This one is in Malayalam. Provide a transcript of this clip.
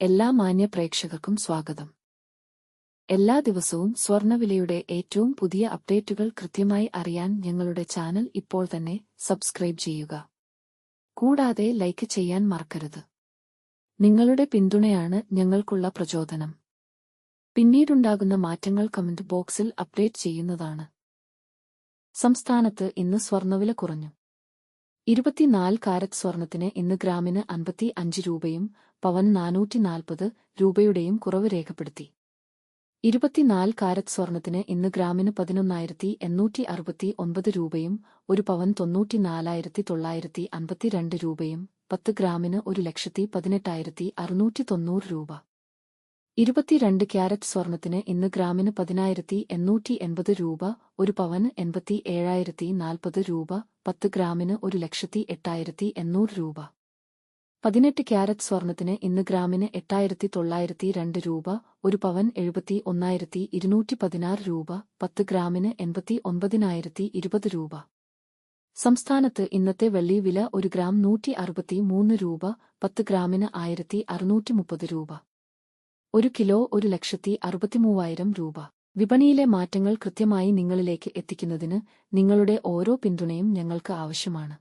എല്ലാ മാന്യ പ്രേക്ഷകർക്കും സ്വാഗതം. എല്ലാ ദിവസവും സ്വർണ്ണവിലയുടെ ഏറ്റവും പുതിയ അപ്ഡേറ്റുകൾ കൃത്യമായി അറിയാൻ ഞങ്ങളുടെ ചാനൽ ഇപ്പോൾ തന്നെ സബ്സ്ക്രൈബ് ചെയ്യുക. കൂടാതെ ലൈക്ക് ചെയ്യാൻ മറക്കരുത്. നിങ്ങളുടെ പിന്തുണയാണ് ഞങ്ങൾക്കുള്ള പ്രചോദനം. പിന്നീടുണ്ടാകുന്ന മാറ്റങ്ങൾ കമന്റ് ബോക്സിൽ അപ്ഡേറ്റ് ചെയ്യുന്നതാണ്. സംസ്ഥാനത്ത് ഇന്ന് സ്വർണ്ണവില കുറഞ്ഞു. 24 കാരറ്റ് സ്വർണത്തിന് ഇന്ന് ഗ്രാമിന് 55 രൂപയും പവൻ 440 രൂപയുടെയും കുറവ് രേഖപ്പെടുത്തി. 24 കാരറ്റ് സ്വർണത്തിന് ഇന്ന് ഗ്രാമിന് 11,869 രൂപയും ഒരു പവൻ 94,952 രൂപയും 10 ഗ്രാമിന് 1,18,690 രൂപ. 22 ക്യാരറ്റ് സ്വർണത്തിന് ഇന്ന് ഗ്രാമിന് 10,880 രൂപ, ഒരു പവന് 87,040 രൂപ, 10 ഗ്രാമിന് 1,08,800 രൂപ. 18 ക്യാരറ്റ് സ്വർണത്തിന് ഇന്ന് ഗ്രാമിന് 8,902 രൂപ, ഒരു പവൻ 71,216 രൂപ, 10 ഗ്രാമിന് 89,020 രൂപ. സംസ്ഥാനത്ത് ഇന്നത്തെ വെള്ളി വില 1 ഗ്രാം 163 രൂപ, 10 ഗ്രാമിന് 1,630 രൂപ. 1 കിലോ 1,63,000 രൂപ. വിപണിയിലെ മാറ്റങ്ങൾ കൃത്യമായി നിങ്ങളിലേക്ക് എത്തിക്കുന്നതിന് നിങ്ങളുടെ ഓരോ പിന്തുണയും ഞങ്ങൾക്ക് ആവശ്യമാണ്.